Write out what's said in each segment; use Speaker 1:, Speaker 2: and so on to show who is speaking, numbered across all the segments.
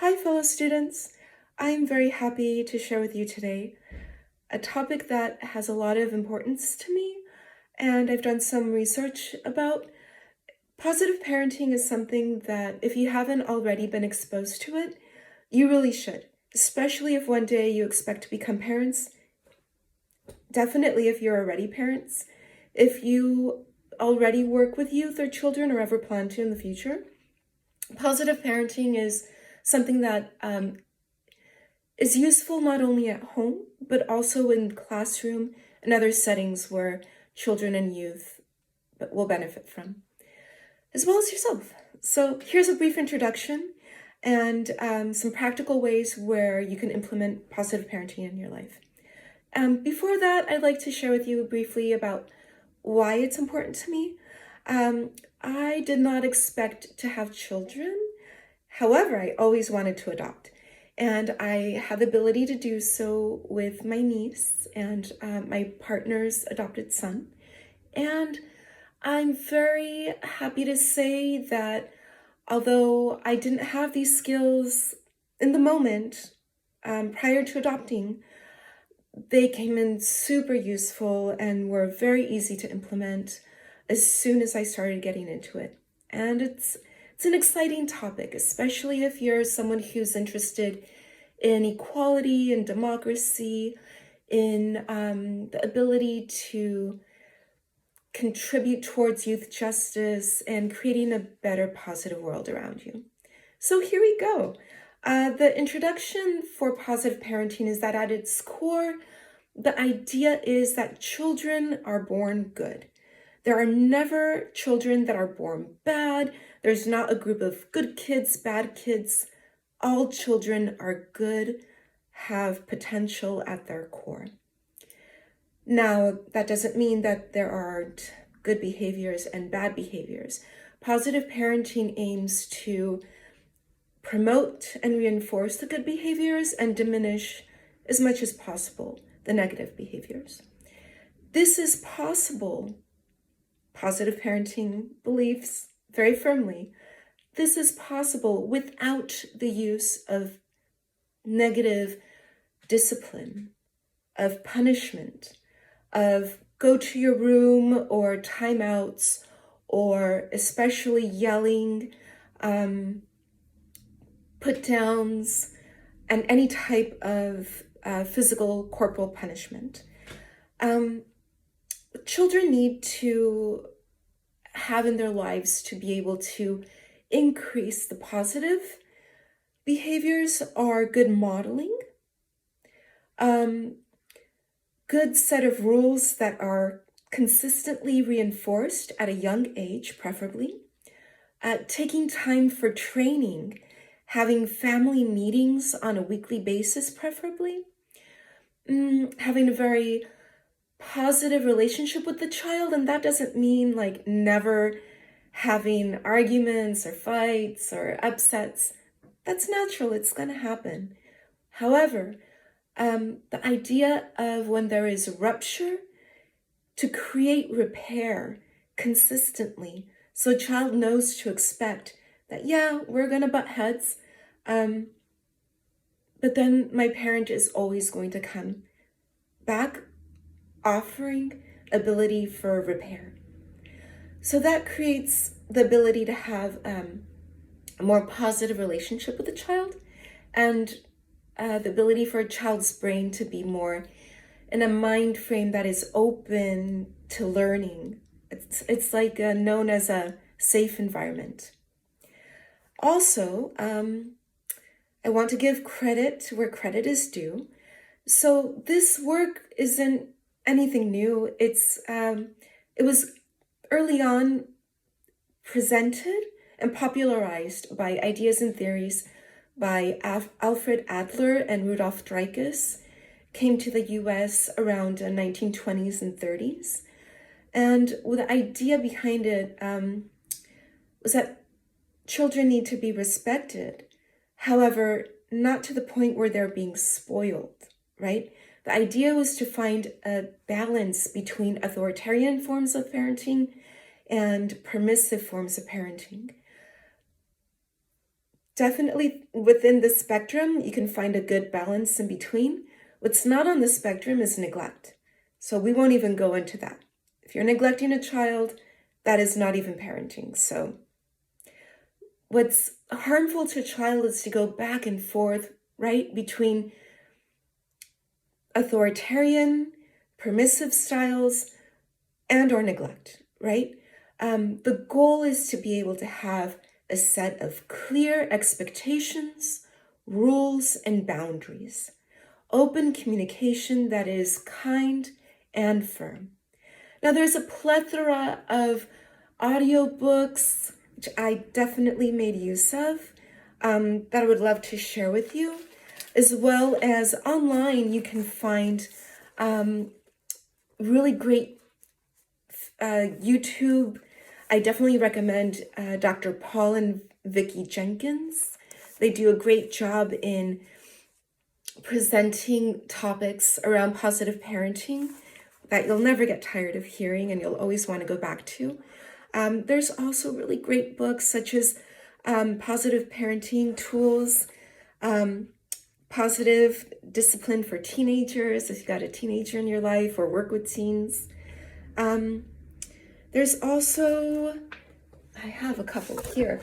Speaker 1: Hi, fellow students. I'm very happy to share with you today a topic that has a lot of importance to me, and I've done some research about. Positive parenting is something that, if you haven't already been exposed to it, you really should, especially if one day you expect to become parents. Definitely if you're already parents. If you already work with youth or children or ever plan to in the future, positive parenting is something that is useful not only at home, but also in classroom and other settings where children and youth will benefit from, as well as yourself. So here's a brief introduction and some practical ways where you can implement positive parenting in your life. Before that, I'd like to share with you briefly about why it's important to me. I did not expect to have children. However, I always wanted to adopt. And I had the ability to do so with my niece and my partner's adopted son. And I'm very happy to say that although I didn't have these skills in the moment prior to adopting, they came in super useful and were very easy to implement as soon as I started getting into it. And it's an exciting topic, especially if you're someone who's interested in equality and democracy, in the ability to contribute towards youth justice and creating a better, positive world around you. So here we go. The introduction for positive parenting is that at its core, the idea is that children are born good. There are never children that are born bad. There's not a group of good kids, bad kids. All children are good, have potential at their core. Now, that doesn't mean that there aren't good behaviors and bad behaviors. Positive parenting aims to promote and reinforce the good behaviors and diminish as much as possible the negative behaviors. This is possible. Positive parenting believes very firmly this is possible without the use of negative discipline, of punishment, of go to your room or timeouts, or especially yelling, put downs, and any type of physical corporal punishment. Children need to have in their lives to be able to increase the positive behaviors are good modeling, good set of rules that are consistently reinforced at a young age, preferably, taking time for training, having family meetings on a weekly basis, preferably, having a very positive relationship with the child, and that doesn't mean like never having arguments or fights or upsets. That's natural, it's going to happen. However, the idea of when there is rupture, to create repair consistently so a child knows to expect that, yeah, we're going to butt heads, but then my parent is always going to come back offering ability for repair. So that creates the ability to have a more positive relationship with the child, and the ability for a child's brain to be more in a mind frame that is open to learning. It's like known as a safe environment. Also, I want to give credit where credit is due. So this work isn't anything new. It was early on presented and popularized by ideas and theories by Alfred Adler and Rudolf Dreikes, came to the US around the 1920s and 30s. And the idea behind it was that children need to be respected, however, not to the point where they're being spoiled, right? The idea was to find a balance between authoritarian forms of parenting and permissive forms of parenting. Definitely within the spectrum, you can find a good balance in between. What's not on the spectrum is neglect. So we won't even go into that. If you're neglecting a child, that is not even parenting. So what's harmful to a child is to go back and forth, right, between authoritarian, permissive styles, and or neglect, right? The goal is to be able to have a set of clear expectations, rules, and boundaries. Open communication that is kind and firm. Now, there's a plethora of audiobooks, which I definitely made use of, that I would love to share with you, as well as online you can find really great YouTube. I definitely recommend Dr. Paul and Vicki Jenkins. They do a great job in presenting topics around positive parenting that you'll never get tired of hearing and you'll always want to go back to. There's also really great books such as Positive Parenting Tools, Positive Discipline for Teenagers, if you've got a teenager in your life or work with teens. There's also, I have a couple here,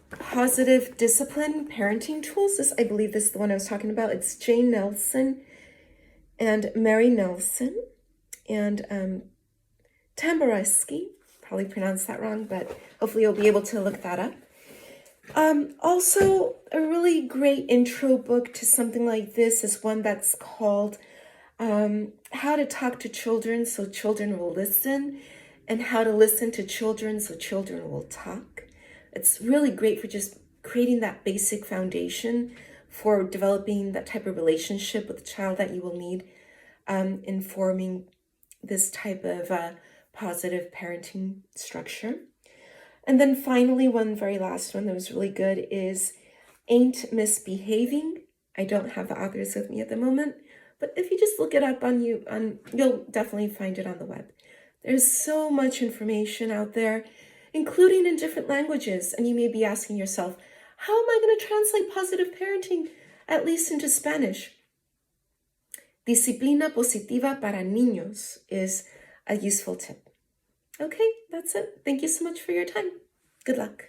Speaker 1: Positive Discipline Parenting Tools. I believe this is the one I was talking about. It's Jane Nelson and Mary Nelson and Tamborowski. Probably pronounced that wrong, but hopefully you'll be able to look that up. Also, a really great intro book to something like this is one that's called How to Talk to Children So Children Will Listen, and How to Listen to Children So Children Will Talk. It's really great for just creating that basic foundation for developing that type of relationship with the child that you will need in forming this type of positive parenting structure. And then finally, one very last one that was really good is Ain't Misbehaving. I don't have the authors with me at the moment, but if you just look it up you'll definitely find it on the web. There's so much information out there, including in different languages, and you may be asking yourself, how am I going to translate positive parenting, at least into Spanish? Disciplina positiva para niños is a useful tip. Okay, that's it. Thank you so much for your time. Good luck.